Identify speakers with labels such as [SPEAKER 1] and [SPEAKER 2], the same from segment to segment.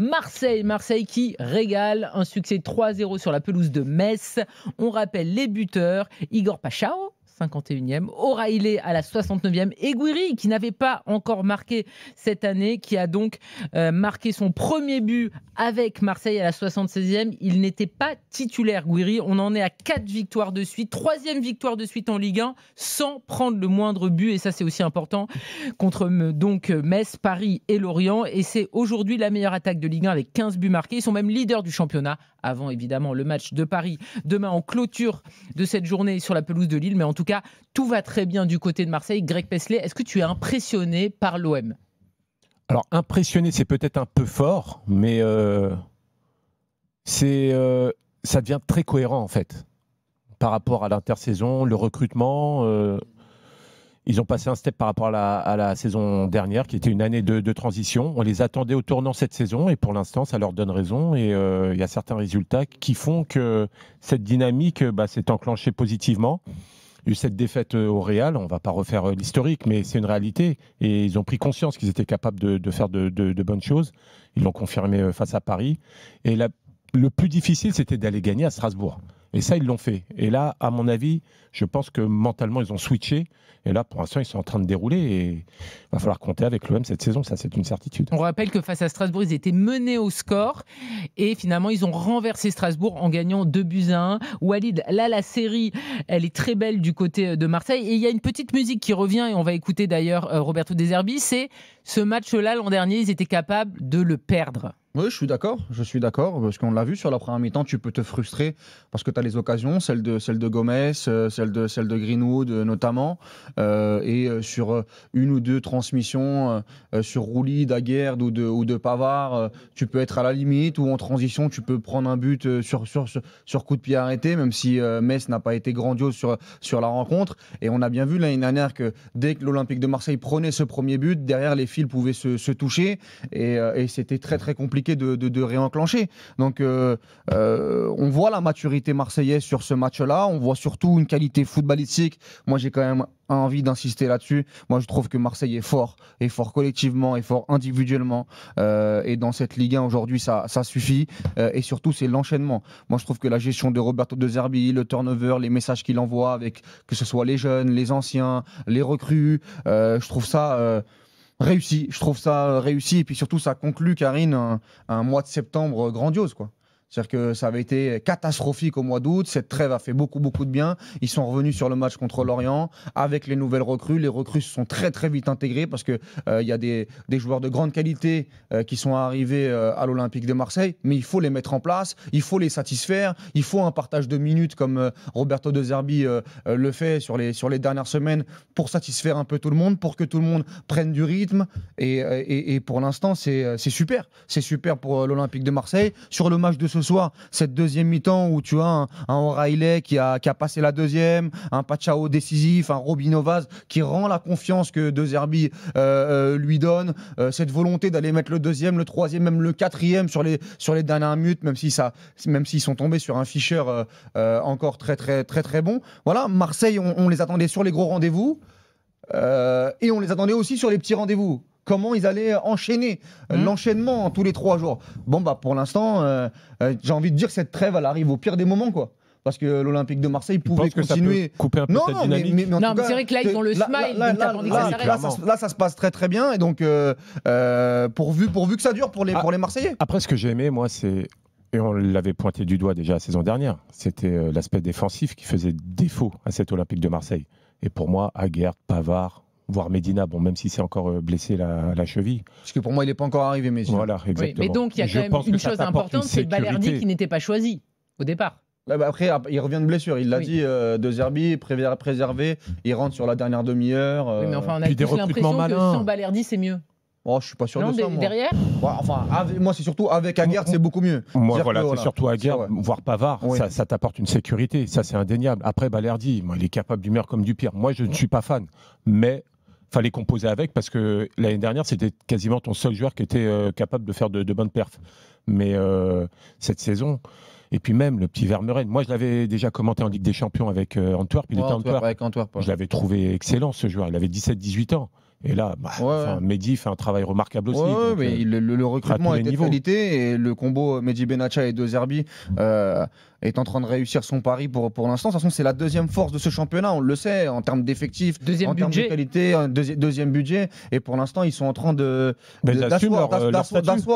[SPEAKER 1] Marseille qui régale, un succès 3-0 sur la pelouse de Metz. On rappelle les buteurs, Igor Pachao, 51e, O'Reilly à la 69e et Gouiri qui n'avait pas encore marqué cette année, qui a donc marqué son premier but avec Marseille à la 76e. Il n'était pas titulaire, Gouiri. On en est à 4 victoires de suite, 3e victoire de suite en Ligue 1 sans prendre le moindre but, et ça c'est aussi important, contre donc Metz, Paris et Lorient, et c'est aujourd'hui la meilleure attaque de Ligue 1 avec 15 buts marqués. Ils sont même leaders du championnat avant évidemment le match de Paris demain en clôture de cette journée sur la pelouse de Lille, mais en tout cas tout va très bien du côté de Marseille. Greg Paisley, est-ce que tu es impressionné par l'OM ?
[SPEAKER 2] Alors impressionné, c'est peut-être un peu fort, mais ça devient très cohérent en fait par rapport à l'intersaison, le recrutement. Ils ont passé un step par rapport à la saison dernière, qui était une année de transition. On les attendait au tournant cette saison, et pour l'instant, ça leur donne raison. Et il y a certains résultats qui font que cette dynamique s'est enclenchée positivement. Il y a eu cette défaite au Real, on ne va pas refaire l'historique, mais c'est une réalité. Et ils ont pris conscience qu'ils étaient capables de faire de bonnes choses. Ils l'ont confirmé face à Paris. Et le plus difficile, c'était d'aller gagner à Strasbourg. Et ça, ils l'ont fait. Et là, à mon avis, je pense que mentalement, ils ont switché. Et là, pour l'instant, ils sont en train de dérouler. Et il va falloir compter avec l'OM cette saison. Ça, c'est une certitude.
[SPEAKER 1] On rappelle que face à Strasbourg, ils étaient menés au score. Et finalement, ils ont renversé Strasbourg en gagnant 2-1. Walid, là, la série, elle est très belle du côté de Marseille. Et il y a une petite musique qui revient. Et on va écouter d'ailleurs Roberto De Zerbi. C'est ce match-là, l'an dernier, ils étaient capables de le perdre.
[SPEAKER 3] Oui, je suis d'accord, parce qu'on l'a vu sur la première mi-temps, tu peux te frustrer parce que tu as les occasions, celle de Gomez, celle de Greenwood notamment, et sur une ou deux transmissions sur Rouli, Daguerre ou de Pavard, tu peux être à la limite, ou en transition, tu peux prendre un but sur coup de pied arrêté, même si Metz n'a pas été grandiose sur la rencontre. Et on a bien vu l'année dernière que dès que l'Olympique de Marseille prenait ce premier but, derrière les fils pouvaient se toucher, et c'était très très compliqué de réenclencher. Donc on voit la maturité marseillaise sur ce match-là, on voit surtout une qualité footballistique. Moi j'ai quand même envie d'insister là-dessus. Moi je trouve que Marseille est fort collectivement, est fort individuellement, et dans cette Ligue 1 aujourd'hui ça suffit, et surtout c'est l'enchaînement. Moi je trouve que la gestion de Roberto De Zerbi, le turnover, les messages qu'il envoie avec que ce soit les jeunes, les anciens, les recrues, je trouve ça réussi, et puis surtout ça conclut, Karine, un mois de septembre grandiose, quoi. C'est-à-dire que ça avait été catastrophique au mois d'août. Cette trêve a fait beaucoup de bien. Ils sont revenus sur le match contre Lorient avec les nouvelles recrues. Les recrues se sont très vite intégrées parce que y a des joueurs de grande qualité qui sont arrivés à l'Olympique de Marseille, mais il faut les mettre en place, il faut les satisfaire, il faut un partage de minutes comme Roberto De Zerbi le fait sur les dernières semaines pour satisfaire un peu tout le monde, pour que tout le monde prenne du rythme. Et pour l'instant, c'est super. C'est super pour l'Olympique de Marseille. Sur le match de ce soir, cette deuxième mi-temps où tu as un O'Reilly qui a passé la deuxième, un Pachao décisif, un Robinho Vaz qui rend la confiance que De Zerbi lui donne, cette volonté d'aller mettre le deuxième, le troisième, même le quatrième sur les dernières minutes, même s'ils sont tombés sur un Fischer encore très bon. Voilà, Marseille, on les attendait sur les gros rendez-vous, et on les attendait aussi sur les petits rendez-vous. Comment ils allaient enchaîner l'enchaînement tous les 3 jours. Bon, pour l'instant, j'ai envie de dire que cette trêve, elle arrive au pire des moments, quoi. Parce que l'Olympique de Marseille pouvait continuer.
[SPEAKER 2] Ça peut couper un peu cette dynamique.
[SPEAKER 1] Mais c'est vrai que là, ils ont le smile.
[SPEAKER 3] Là, ça se passe très bien. Et donc, pourvu que ça dure pour les Marseillais.
[SPEAKER 2] Après, ce que j'ai aimé, moi, c'est. Et on l'avait pointé du doigt déjà la saison dernière. C'était l'aspect défensif qui faisait défaut à cet Olympique de Marseille. Et pour moi, Aguerd, Pavard, voire Medina, même si c'est encore blessé la cheville.
[SPEAKER 3] Parce que pour moi, il n'est pas encore arrivé, mais
[SPEAKER 2] voilà, exactement.
[SPEAKER 1] Oui, mais donc, il y a quand même une chose importante, c'est Balerdi qui n'était pas choisi au départ.
[SPEAKER 3] Après, il revient de blessure. Il l'a dit, De Zerbi, préservé. Il rentre sur la dernière demi-heure.
[SPEAKER 1] Oui, mais enfin, on a tous l'impression que sans Balerdi, c'est mieux.
[SPEAKER 3] Oh, je suis pas sûr de ça.
[SPEAKER 1] Derrière
[SPEAKER 3] moi, c'est surtout avec Aguerd, c'est beaucoup mieux.
[SPEAKER 2] Moi, c'est surtout Aguerd, voire Pavard. Oui. Ça t'apporte une sécurité. Ça, c'est indéniable. Après, Balerdi, il est capable du meilleur comme du pire. Moi, je ne suis pas fan. Mais fallait composer avec parce que l'année dernière, c'était quasiment ton seul joueur qui était capable de faire de bonnes perfs. Mais cette saison. Et puis même le petit Vermeuren. Moi, je l'avais déjà commenté en Ligue des Champions avec Antwerp. Il était Antwerp.
[SPEAKER 3] Avec Antwerp.
[SPEAKER 2] Je l'avais trouvé excellent, ce joueur. Il avait 17-18 ans. Et là, Mehdi fait un travail remarquable aussi.
[SPEAKER 3] Ouais, mais le recrutement était de qualité et le combo Mehdi Benatia et De Zerbi est en train de réussir son pari pour l'instant. De toute façon, c'est la deuxième force de ce championnat, on le sait, en termes d'effectifs, en termes de qualité, deuxième budget. Et pour l'instant, ils sont en train d'asseoir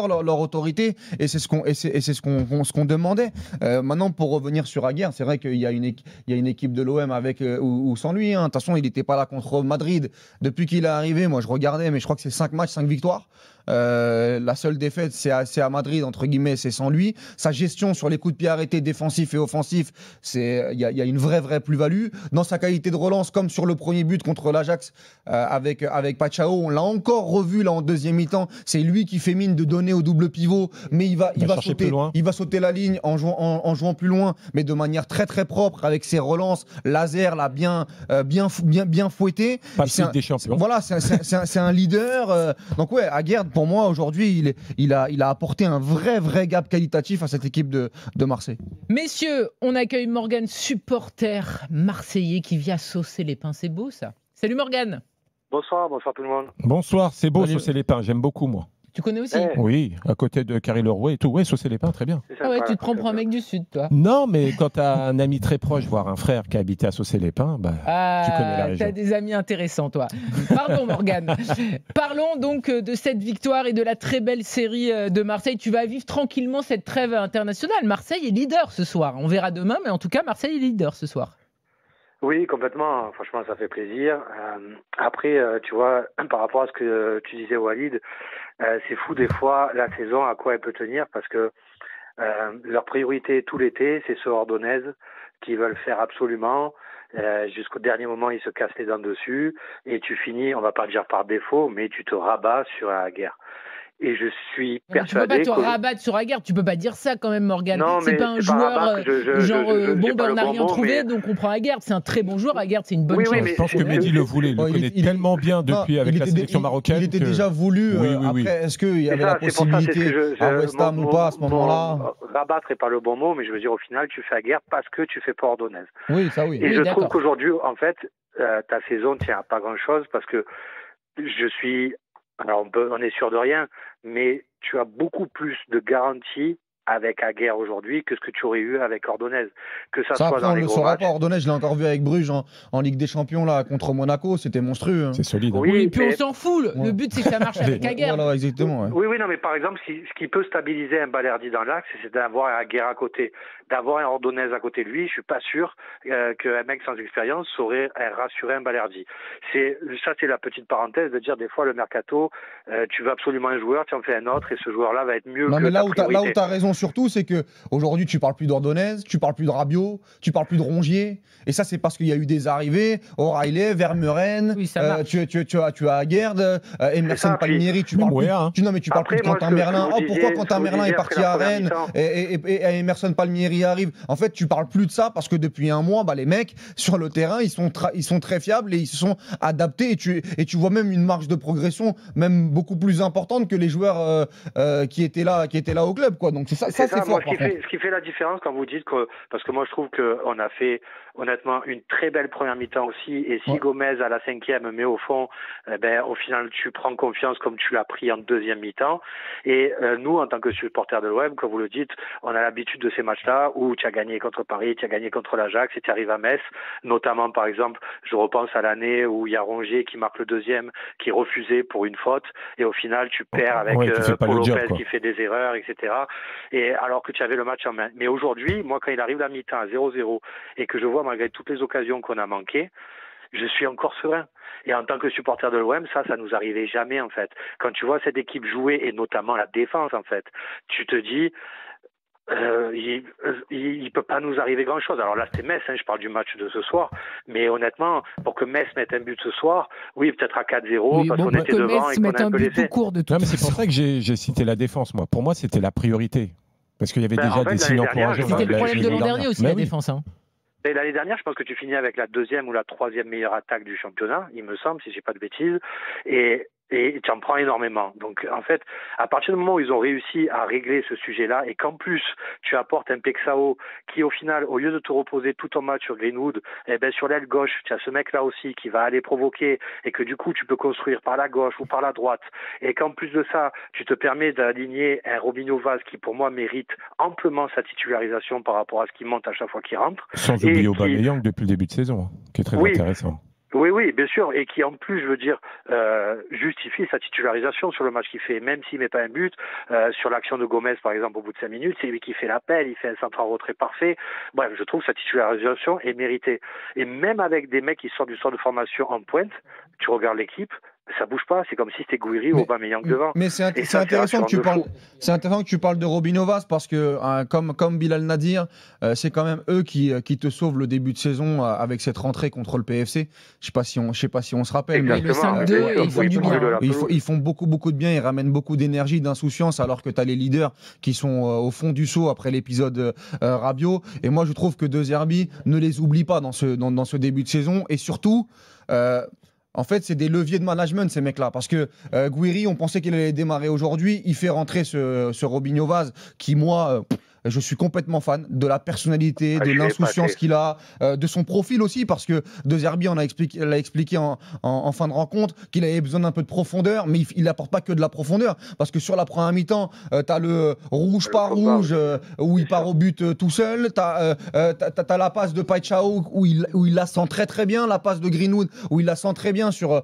[SPEAKER 3] leur autorité. Et c'est ce qu'on demandait. Maintenant, pour revenir sur Aguerd, c'est vrai qu'il y a une équipe de l'OM avec ou sans lui. De toute façon, il n'était pas là contre Madrid. Depuis qu'il est arrivé, moi je regardais, mais je crois que c'est 5 matchs, 5 victoires. La seule défaite, c'est à Madrid, entre guillemets, c'est sans lui. Sa gestion sur les coups de pied arrêtés, défensifs et offensifs, il y a une vraie plus-value. Dans sa qualité de relance, comme sur le premier but contre l'Ajax avec Pachao, on l'a encore revu là en deuxième mi-temps. C'est lui qui fait mine de donner au double pivot, mais il va sauter la ligne en jouant plus loin, mais de manière très propre, avec ses relances laser là, bien fouettées.
[SPEAKER 2] Pas le des champions.
[SPEAKER 3] Voilà, c'est un leader. Donc ouais, Aguerd, pour moi, aujourd'hui, il a apporté un vrai gap qualitatif à cette équipe de Marseille.
[SPEAKER 1] Messieurs, on accueille Morgane, supporter marseillais qui vient saucer les pins. C'est beau, ça. Salut Morgane.
[SPEAKER 4] Bonsoir tout le monde.
[SPEAKER 2] Bonsoir, c'est beau saucer les pins, j'aime beaucoup moi.
[SPEAKER 1] Tu connais aussi?
[SPEAKER 2] Oui, à côté de Carrie Leroy et tout. Ouais, saucer les pins, très bien.
[SPEAKER 1] Ah ouais, tu te prends pour un mec du Sud, toi.
[SPEAKER 2] Non, mais quand tu as un ami très proche, voire un frère qui a habité à saucer les pins, tu connais la région.
[SPEAKER 1] Tu as des amis intéressants, toi. Pardon, Morgane. Parlons donc de cette victoire et de la très belle série de Marseille. Tu vas vivre tranquillement cette trêve internationale. Marseille est leader ce soir. On verra demain, mais en tout cas, Marseille est leader ce soir.
[SPEAKER 4] Oui, complètement. Franchement, ça fait plaisir. Après, tu vois, par rapport à ce que tu disais, Walid, c'est fou des fois la saison à quoi elle peut tenir parce que leur priorité tout l'été, c'est ce Ordonnaise qu'ils veulent faire absolument. Jusqu'au dernier moment, ils se cassent les dents dessus et tu finis, on va pas dire par défaut, mais tu te rabats sur la guerre. Et je suis persuadé.
[SPEAKER 1] Tu peux pas te rabattre sur Aguerd, tu peux pas dire ça quand même, Morgane. C'est pas un joueur on n'a rien trouvé, donc on prend Aguerd. C'est un très bon joueur, Aguerd, c'est une bonne chose.
[SPEAKER 2] Je pense que Mehdi le voulait, il le connaît tellement bien depuis avec la sélection marocaine.
[SPEAKER 3] Il était déjà voulu. Après, est-ce qu'il y avait la possibilité à West Ham ou pas à ce moment-là?
[SPEAKER 4] Rabattre n'est pas le bon mot, mais je veux dire, au final, tu fais Aguerd parce que tu fais pas Ordonnaise.
[SPEAKER 3] Oui, ça oui.
[SPEAKER 4] Et je trouve qu'aujourd'hui, en fait, ta saison tient à pas grand-chose parce que je suis. Alors on est sûr de rien, mais tu as beaucoup plus de garanties avec Aguerd aujourd'hui que ce que tu aurais eu avec Ordonnaise. Que ça soit dans les gros matchs.
[SPEAKER 3] Pas Ordonnaise, je l'ai encore vu avec Bruges en Ligue des Champions là contre Monaco, c'était monstrueux. Hein.
[SPEAKER 2] C'est solide.
[SPEAKER 1] Oui, et puis on s'en fout. Le but c'est que ça marche avec Aguerd.
[SPEAKER 3] Voilà, exactement. Ouais.
[SPEAKER 4] Oui, non, mais par exemple, ce qui peut stabiliser un Balerdi dans l'axe, c'est d'avoir un Aguerd à côté, d'avoir un Ordonnaise à côté de lui. Je suis pas sûr qu'un mec sans expérience saurait rassurer un Balerdi. C'est la petite parenthèse de dire des fois le mercato, tu veux absolument un joueur, tu en fais un autre et ce joueur-là va être mieux.
[SPEAKER 3] Non,
[SPEAKER 4] que
[SPEAKER 3] mais là où
[SPEAKER 4] tu
[SPEAKER 3] as raison surtout, c'est que aujourd'hui tu parles plus d'Ordonnaise, tu parles plus de Rabiot, tu parles plus de Rongier, et ça c'est parce qu'il y a eu des arrivées, O'Reilly, Vermeuren, tu as Aguerd, Emerson Palmieri, tu parles plus de Quentin Merlin. Pourquoi Quentin Merlin est parti à Rennes et Emerson Palmieri arrive? En fait, tu parles plus de ça parce que depuis un mois, les mecs sur le terrain, ils sont très fiables et ils se sont adaptés et tu vois même une marge de progression même beaucoup plus importante que les joueurs qui étaient là au club, quoi. Donc c'est fort.
[SPEAKER 4] Moi, ce qui fait la différence quand vous dites que, parce que moi je trouve qu'on a fait honnêtement une très belle première mi-temps aussi, et si Gomez à la 5e met au fond, au final tu prends confiance comme tu l'as pris en deuxième mi-temps. Et nous, en tant que supporters de l'OM, comme vous le dites, on a l'habitude de ces matchs-là où tu as gagné contre Paris, tu as gagné contre l'Ajax et tu arrives à Metz, notamment par exemple, je repense à l'année où il y a Rongier qui marque le deuxième, qui est refusé pour une faute, et au final tu perds avec Paul Lopez qui fait des erreurs, etc. Et alors que tu avais le match en main. Mais aujourd'hui, moi quand il arrive la mi-temps à 0-0 et que je vois malgré toutes les occasions qu'on a manquées, je suis encore serein. Et en tant que supporter de l'OM, ça nous arrivait jamais en fait. Quand tu vois cette équipe jouer, et notamment la défense en fait, tu te dis il peut pas nous arriver grand chose. Alors là c'était Metz, je parle du match de ce soir, mais honnêtement pour que Metz mette un but ce soir, oui peut-être à 4-0 parce qu'on était devant et qu'on a un peu laissé.
[SPEAKER 2] Mais c'est pour ça que j'ai cité la défense moi. Pour moi c'était la priorité parce qu'il y avait déjà des signes encourageants.
[SPEAKER 1] C'était le problème de l'an dernier aussi, la défense.
[SPEAKER 4] Et l'année dernière, je pense que tu finis avec la 2e ou la 3e meilleure attaque du championnat, il me semble, si je dis pas de bêtises. Et Et tu en prends énormément. Donc, en fait, à partir du moment où ils ont réussi à régler ce sujet-là et qu'en plus, tu apportes un Pexao qui, au final, au lieu de te reposer tout ton match sur Greenwood, eh ben, sur l'aile gauche, tu as ce mec-là aussi qui va aller provoquer et que du coup, tu peux construire par la gauche ou par la droite. Et qu'en plus de ça, tu te permets d'aligner un Robinho Vaz qui, pour moi, mérite amplement sa titularisation par rapport à ce qu'il monte à chaque fois qu'il rentre.
[SPEAKER 2] Sans oublier Aubameyang depuis le début de saison, qui est très intéressant.
[SPEAKER 4] Oui, bien sûr, et qui en plus, je veux dire, justifie sa titularisation sur le match qu'il fait, même s'il met pas un but. Sur l'action de Gomez, par exemple, au bout de 5 minutes, c'est lui qui fait l'appel, il fait un centre en retrait parfait. Bref, je trouve que sa titularisation est méritée. Et même avec des mecs qui sortent du centre de formation en pointe, tu regardes l'équipe, ça bouge pas, c'est comme si c'était Gouiri ou Aubameyang devant.
[SPEAKER 3] Mais c'est intéressant que tu parles. C'est intéressant que tu parles de Robinho Vaz parce que comme Bilal Nadir, c'est quand même eux qui te sauvent le début de saison avec cette rentrée contre le PFC. Je sais pas si on se rappelle.
[SPEAKER 1] Mais le 5-2, ils font du bien.
[SPEAKER 3] Ils font beaucoup de bien, ils ramènent beaucoup d'énergie, d'insouciance alors que tu as les leaders qui sont au fond du seau après l'épisode Rabiot. Et moi je trouve que De Zerbi ne les oublie pas dans ce début de saison et surtout en fait, c'est des leviers de management, ces mecs-là. Parce que Gouiri, on pensait qu'il allait démarrer aujourd'hui. Il fait rentrer ce Robinho Vaz qui, moi, je suis complètement fan de la personnalité, de l'insouciance qu'il a, de son profil aussi. Parce que De Zerbi l'a expliqué en fin de rencontre qu'il avait besoin d'un peu de profondeur. Mais il n'apporte pas que de la profondeur. Parce que sur la première mi-temps, tu as le rouge par rouge où il part au but tout seul. Tu as la passe de Paixão où il la sent très très bien. La passe de Greenwood où il la sent très bien sur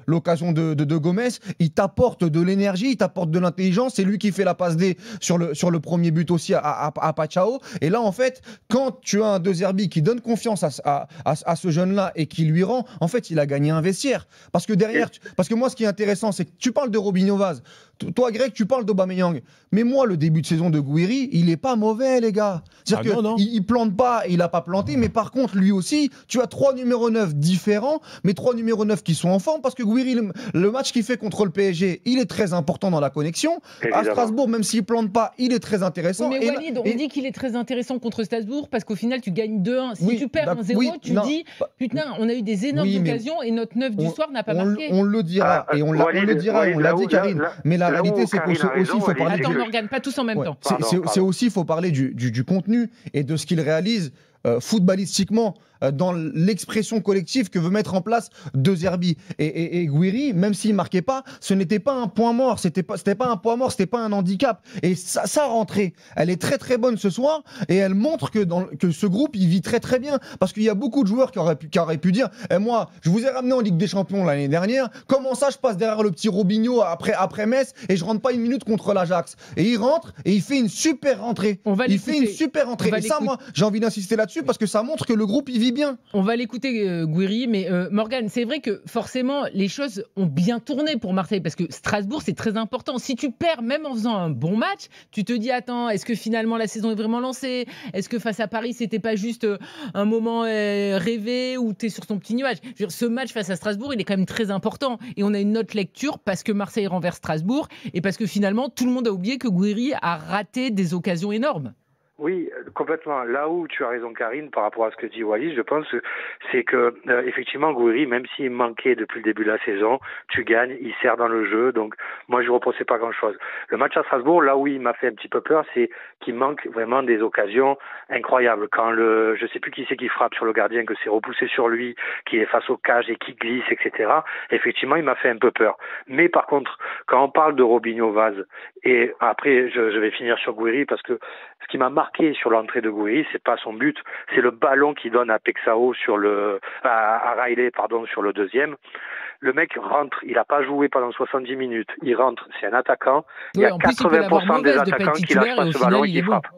[SPEAKER 3] l'occasion de Gomez. Il t'apporte de l'énergie, il t'apporte de l'intelligence. C'est lui qui fait la passe D sur le premier but aussi à Paixão. Et là, en fait, quand tu as un De Zerbi qui donne confiance à ce jeune-là et qui lui rend, en fait, il a gagné un vestiaire. Parce que derrière, parce que moi, ce qui est intéressant, c'est que tu parles de Robinho Vaz. Toi, Greg, tu parles d'Aubameyang. Mais moi, le début de saison de Gouiri, il est pas mauvais, les gars. C'est-à-dire qu'il plante pas, il a pas planté, mais par contre, lui aussi, tu as 3 numéros 9 différents, mais 3 numéros 9 qui sont en forme, parce que Gouiri, le match qu'il fait contre le PSG, il est très important dans la connexion. Évidemment. À Strasbourg, même s'il plante pas, il est très intéressant.
[SPEAKER 1] Oui, mais Walid, on dit qu'il est très intéressant contre Strasbourg, parce qu'au final, tu gagnes 2-1. Si tu perds 1-0, tu dis, putain, on a eu des énormes occasions et notre 9 du soir n'a pas marqué.
[SPEAKER 3] On le dira, et on l'a dit, Karine. Mais la réalité, c'est qu'aussi, il faut parler.
[SPEAKER 1] Attends, on n'organe pas tous en même temps.
[SPEAKER 3] C'est aussi, il faut parler du contenu et de ce qu'il réalise footballistiquement dans l'expression collective que veut mettre en place De Zerbi. Et Gouiri, même s'il ne marquait pas, ce n'était pas un point mort, c'était pas un point mort, c'était pas un handicap. Et sa rentrée, elle est très très bonne ce soir et elle montre que ce groupe, il vit très très bien. Parce qu'il y a beaucoup de joueurs qui auraient pu dire moi, je vous ai ramené en Ligue des Champions l'année dernière, comment ça je passe derrière le petit Robinho après Metz et je rentre pas une minute contre l'Ajax. Et il rentre et il fait une super rentrée. Et ça, moi, j'ai envie d'insister là-dessus parce que ça montre que le groupe, il vit bien.
[SPEAKER 1] On va l'écouter, Gouiri, mais Morgan, c'est vrai que forcément, les choses ont bien tourné pour Marseille, parce que Strasbourg, c'est très important. Si tu perds, même en faisant un bon match, tu te dis, attends, est-ce que finalement la saison est vraiment lancée? Est-ce que face à Paris, c'était pas juste un moment rêvé où tu es sur ton petit nuage? Je veux dire, ce match face à Strasbourg, il est quand même très important. Et on a une autre lecture parce que Marseille renverse Strasbourg et parce que finalement, tout le monde a oublié que Gouiri a raté des occasions énormes.
[SPEAKER 4] Oui, complètement. Là où tu as raison, Karine, par rapport à ce que dit Walid, je pense, c'est que effectivement, Gouiri, même s'il manquait depuis le début de la saison, tu gagnes, il sert dans le jeu. Donc, moi, je ne reprochais pas grand-chose. Le match à Strasbourg, là où il m'a fait un petit peu peur, c'est qu'il manque vraiment des occasions incroyables. Quand je sais plus qui c'est qui frappe sur le gardien, que c'est repoussé sur lui, qu'il est face au cage et qui glisse, etc. Effectivement, il m'a fait un peu peur. Mais par contre, quand on parle de Robinho Vaz, et après, je vais finir sur Gouiri parce que ce qui m'a marqué sur l'entrée de Gouiri, c'est pas son but, c'est le ballon qu'il donne à Pexao à Riley, sur le deuxième. Le mec rentre, il n'a pas joué pendant 70 minutes. Il rentre, c'est un attaquant. Il y a 80% des attaquants qui lâchent pas ce ballon et qui frappent.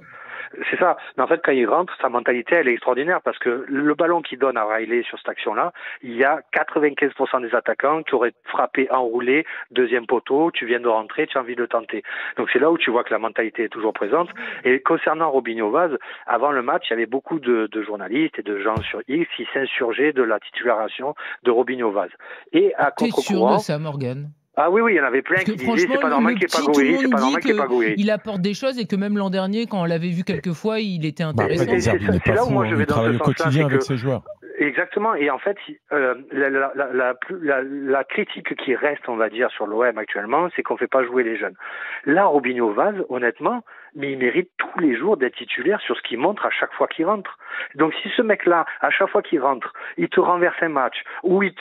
[SPEAKER 4] C'est ça. Mais en fait, quand il rentre, sa mentalité, elle est extraordinaire parce que le ballon qu'il donne à Riley sur cette action-là, il y a 95% des attaquants qui auraient frappé, enroulé, deuxième poteau, tu viens de rentrer, tu as envie de tenter. Donc c'est là où tu vois que la mentalité est toujours présente. Et concernant Robinho Vaz, avant le match, il y avait beaucoup de journalistes et de gens sur X qui s'insurgeaient de la titularisation de Robinho Vaz. Et à contre-courant...
[SPEAKER 1] T'es sûr de ça, Morgan?
[SPEAKER 4] Ah oui, il y en avait plein qui disaient c'est pas normal qu'il n'y ait pas Gouiri,
[SPEAKER 1] Il apporte des choses et que même l'an dernier, quand on l'avait vu quelques fois, il était intéressant.
[SPEAKER 2] C'est là où moi je vais dans ce sens-là. Il travaille au quotidien avec ses joueurs.
[SPEAKER 4] Exactement. Et en fait, la critique qui reste, on va dire, sur l'OM actuellement, c'est qu'on fait pas jouer les jeunes. Là, Robinho Vaz, honnêtement, mais il mérite tous les jours d'être titulaire sur ce qu'il montre à chaque fois qu'il rentre. Donc si ce mec-là, à chaque fois qu'il rentre, il te renverse un match, ou il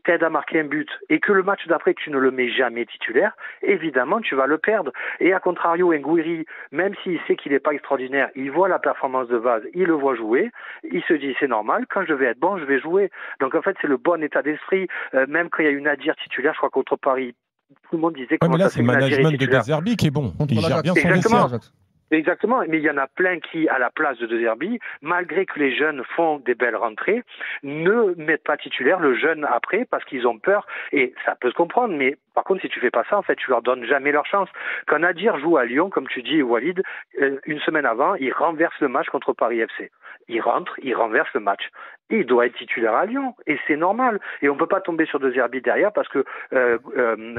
[SPEAKER 4] t'aide à marquer un but, et que le match d'après, tu ne le mets jamais titulaire, évidemment, tu vas le perdre. Et à contrario, Nguiri, même s'il sait qu'il n'est pas extraordinaire, il voit la performance de Vaz, il le voit jouer, il se dit c'est normal, quand je vais être bon, je vais jouer. Donc en fait, c'est le bon état d'esprit. Même quand il y a eu Nadir titulaire, je crois contre Paris, tout le monde disait
[SPEAKER 2] mais là, c'est le management de De Zerbi qui est bon. Il gère bien son
[SPEAKER 4] Exactement.
[SPEAKER 2] vestiaire.
[SPEAKER 4] Exactement, mais il y en a plein qui, à la place de Zerbi, malgré que les jeunes font des belles rentrées, ne mettent pas titulaire le jeune après parce qu'ils ont peur. Et ça peut se comprendre, mais par contre, si tu fais pas ça, en fait, tu leur donnes jamais leur chance. Quand Nadir joue à Lyon, comme tu dis, Walid, une semaine avant, il renverse le match contre Paris FC. Il rentre, il renverse le match. Et il doit être titulaire à Lyon. Et c'est normal. Et on peut pas tomber sur De Zerbi derrière parce que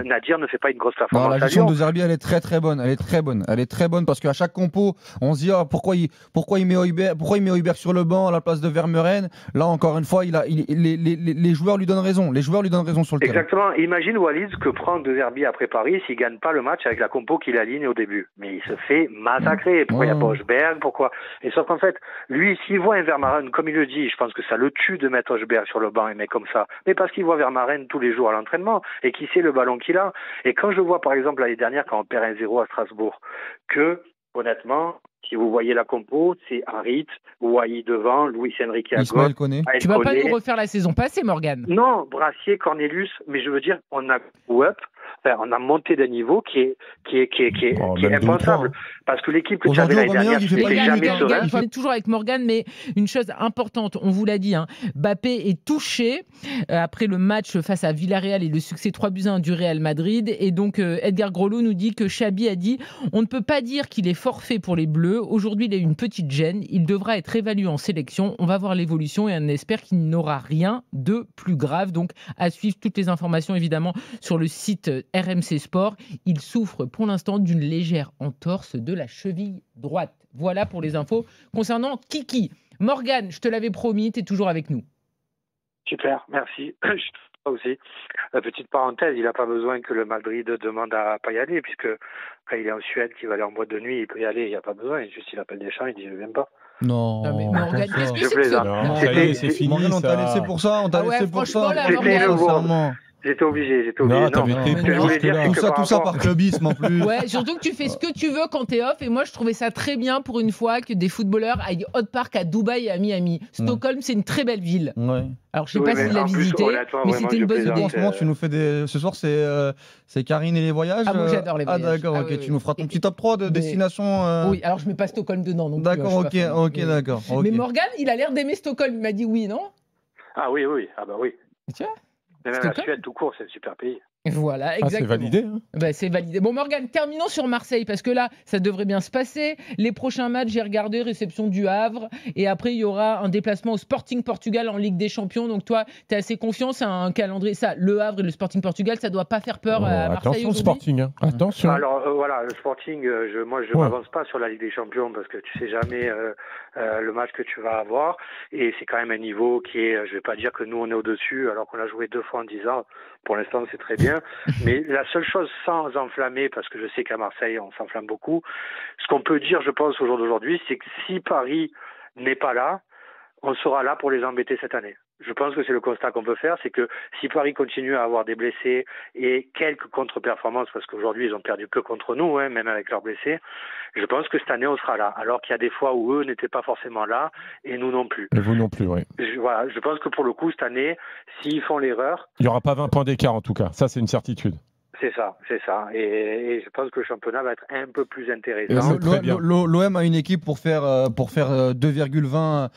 [SPEAKER 4] Nadir ne fait pas une grosse performance.
[SPEAKER 3] Non, la gestion de Zerbi, elle est très très bonne. Elle est très bonne. Elle est très bonne parce qu'à chaque compo, on se dit pourquoi il met Højbjerg sur le banc à la place de Vermeuren. Là, encore une fois, les joueurs lui donnent raison. Les joueurs lui donnent raison sur le terrain.
[SPEAKER 4] Exactement. Imagine Walid que prend De Zerbi après Paris s'il gagne pas le match avec la compo qu'il aligne au début. Mais il se fait massacrer. Pourquoi il n'y a pas Højbjerg? Pourquoi? Et sauf qu'en fait, lui, s'il voit un Vermaelen, comme il le dit, je pense que ça le tue de mettre Højbjerg sur le banc et mec comme ça. Mais parce qu'il voit Vermaelen tous les jours à l'entraînement et qu'il sait le ballon qu'il a. Et quand je vois, par exemple, l'année dernière, quand on perd 1-0 à Strasbourg, que, honnêtement, si vous voyez la compo, c'est Harit, Wai devant, Luis Enrique à gauche.
[SPEAKER 1] Tu vas pas nous refaire la saison passée, Morgane?
[SPEAKER 4] Non, Brassier, Cornelius, mais je veux dire, on a up. Enfin, on a monté d'un niveau qui est impensable. Parce que l'équipe que tu avais l'année dernière, c'était jamais serein.
[SPEAKER 1] On est toujours avec Morgane, mais une chose importante, on vous l'a dit, Mbappé est touché après le match face à Villarreal et le succès 3-1 du Real Madrid. Et donc, Edgar Grolot nous dit que Xabi a dit « On ne peut pas dire qu'il est forfait pour les Bleus. Aujourd'hui, il a une petite gêne. Il devra être évalué en sélection. On va voir l'évolution et on espère qu'il n'aura rien de plus grave. » Donc, à suivre toutes les informations, évidemment, sur le site RMC Sport. Il souffre pour l'instant d'une légère entorse de la cheville droite. Voilà pour les infos concernant Kiki. Morgane, je te l'avais promis, tu es toujours avec nous.
[SPEAKER 4] Super, merci. Aussi. Petite parenthèse, il n'a pas besoin que le Madrid demande à pas y aller, puisque quand il est en Suède, qu'il va aller en boîte de nuit, il peut y aller, il n'y a pas besoin. Juste, il appelle Deschamps, il dit je viens pas.
[SPEAKER 3] Non,
[SPEAKER 1] mais Morgane, qu'est-ce que c'est que ça?
[SPEAKER 2] Non, ça y est, c'est fini.
[SPEAKER 3] Morgane, on t'a laissé pour ça, on t'a laissé pour ça.
[SPEAKER 4] J'étais obligé.
[SPEAKER 2] Non, tout ça par clubisme en plus.
[SPEAKER 1] Ouais, surtout que tu fais ce que tu veux quand t'es off. Et moi, je trouvais ça très bien pour une fois que des footballeurs aillent Hot Park à Dubaï et à Miami. Stockholm, c'est une très belle ville.
[SPEAKER 3] Ouais.
[SPEAKER 1] Alors, je sais pas s'il l'a visité, mais c'était une bonne idée.
[SPEAKER 3] En ce moment, tu nous fais ce soir, c'est Karine et les voyages.
[SPEAKER 1] Ah, moi, j'adore les voyages.
[SPEAKER 3] Ah, d'accord, ok. Tu nous feras ton petit top 3 de destinations.
[SPEAKER 1] Oui, alors je mets pas Stockholm dedans.
[SPEAKER 3] D'accord, ok, d'accord.
[SPEAKER 1] Mais Morgane, il a l'air d'aimer Stockholm. Il m'a dit oui, non?
[SPEAKER 4] Ah oui. Ah bah oui.
[SPEAKER 1] Tu vois?
[SPEAKER 4] Même la Suède, tout court, c'est un super pays.
[SPEAKER 1] Voilà, exactement.
[SPEAKER 2] C'est validé.
[SPEAKER 1] C'est validé. Bon, Morgane, terminons sur Marseille, parce que là, ça devrait bien se passer. Les prochains matchs, j'ai regardé, réception du Havre, et après, il y aura un déplacement au Sporting Portugal en Ligue des Champions. Donc toi, tu es assez confiant, c'est un calendrier. Ça, le Havre et le Sporting Portugal, ça doit pas faire peur à Marseille.
[SPEAKER 2] Attention, Sporting. Attention.
[SPEAKER 4] Alors voilà, le Sporting, moi je m'avance pas sur la Ligue des Champions, parce que tu sais jamais le match que tu vas avoir, et c'est quand même un niveau qui est, je vais pas dire que nous on est au-dessus, alors qu'on a joué 2 fois en 10 ans. Pour l'instant, c'est très bien. Mais la seule chose, sans enflammer, parce que je sais qu'à Marseille, on s'enflamme beaucoup, ce qu'on peut dire, je pense, au jour d'aujourd'hui, c'est que si Paris n'est pas là, on sera là pour les embêter cette année. Je pense que c'est le constat qu'on peut faire, c'est que si Paris continue à avoir des blessés et quelques contre-performances, parce qu'aujourd'hui, ils ont perdu que contre nous, même avec leurs blessés, je pense que cette année, on sera là. Alors qu'il y a des fois où eux n'étaient pas forcément là, et nous non plus.
[SPEAKER 2] Et vous non plus, oui.
[SPEAKER 4] Je pense que pour le coup, cette année, s'ils font l'erreur...
[SPEAKER 2] Il n'y aura pas 20 points d'écart, en tout cas. Ça, c'est une certitude.
[SPEAKER 4] C'est ça. Et je pense que le championnat va être un peu plus intéressant.
[SPEAKER 3] L'OM a une équipe pour faire 2,20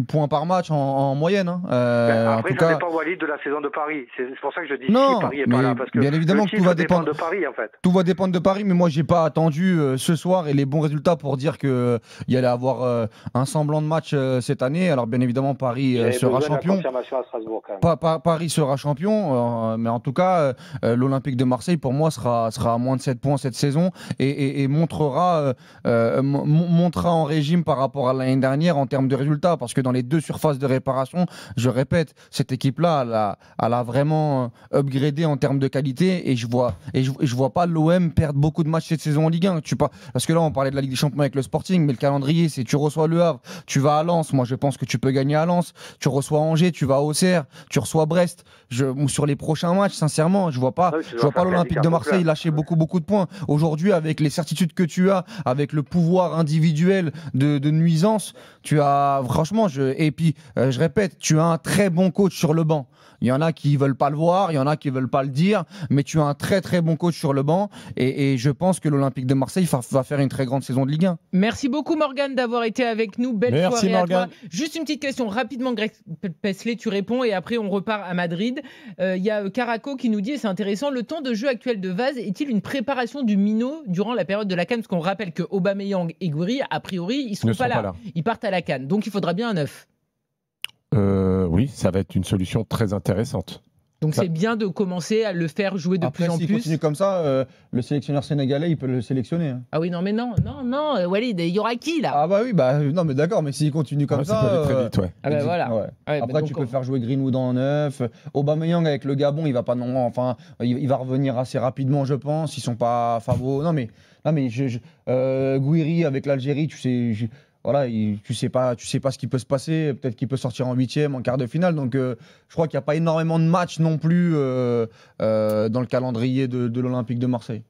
[SPEAKER 3] points par match en moyenne.
[SPEAKER 4] Après, ça dépend, Walid, de la saison de Paris. C'est pour ça que je dis si Paris n'est pas là. Parce que
[SPEAKER 3] bien évidemment
[SPEAKER 4] le
[SPEAKER 3] que tout va dépendre
[SPEAKER 4] de Paris, en fait.
[SPEAKER 3] Tout va dépendre de Paris, mais moi, j'ai pas attendu ce soir et les bons résultats pour dire qu'il y allait avoir un semblant de match cette année. Alors, bien évidemment, Paris sera champion.
[SPEAKER 4] À Strasbourg, quand même.
[SPEAKER 3] Paris sera champion, mais en tout cas, l'Olympique l'Olympique de Marseille, pour moi, sera à moins de 7 points cette saison et montrera en régime par rapport à l'année dernière en termes de résultats. Parce que dans les 2 surfaces de réparation, je répète, cette équipe-là, elle a vraiment upgradé en termes de qualité et je vois pas l'OM perdre beaucoup de matchs cette saison en Ligue 1. Parce que là, on parlait de la Ligue des Champions avec le Sporting, mais le calendrier, c'est tu reçois Le Havre, tu vas à Lens. Moi, je pense que tu peux gagner à Lens. Tu reçois Angers, tu vas à Auxerre, tu reçois Brest. Sur les prochains matchs, sincèrement, je vois pas l'Olympique de Marseille lâcher beaucoup de points. Aujourd'hui, avec les certitudes que tu as, avec le pouvoir individuel de nuisance, franchement, et puis je répète, tu as un très bon coach sur le banc. Il y en a qui veulent pas le voir, il y en a qui veulent pas le dire, mais tu as un très très bon coach sur le banc et je pense que l'Olympique de Marseille va faire une très grande saison de Ligue 1.
[SPEAKER 1] Merci beaucoup Morgane d'avoir été avec nous. Belle soirée à toi. Juste une petite question rapidement, Greg Pesley, tu réponds et après on repart à Madrid. Il y a Caraco qui nous dit, et c'est intéressant, le temps de jeu actuel de Vaz est-il une préparation du minot durant la période de la CAN? Parce qu'on rappelle que Aubameyang et Gouiri, a priori, ils ne seront pas là. Ils partent à la CAN. Donc il faudra bien un 9.
[SPEAKER 2] Oui, ça va être une solution très intéressante.
[SPEAKER 1] Donc c'est bien de commencer à le faire jouer de plus en plus.
[SPEAKER 3] S'il continue comme ça, le sélectionneur sénégalais, il peut le sélectionner. Hein.
[SPEAKER 1] Ah oui, non, mais non, Walid, il y aura qui là?
[SPEAKER 3] Ah bah oui, non mais d'accord, mais s'il continue comme ça...
[SPEAKER 2] Ça peut aller très vite, ouais.
[SPEAKER 1] Ah bah voilà.
[SPEAKER 3] Ouais. Après, tu peux faire jouer Greenwood en 9. Aubameyang avec le Gabon, il va pas il va revenir assez rapidement, je pense. Ils sont pas favoris. Non mais Gouiri avec l'Algérie, tu sais... Voilà, tu sais pas ce qui peut se passer. Peut-être qu'il peut sortir en 8e, en quart de finale. Donc, je crois qu'il n'y a pas énormément de matchs non plus dans le calendrier de l'Olympique de Marseille.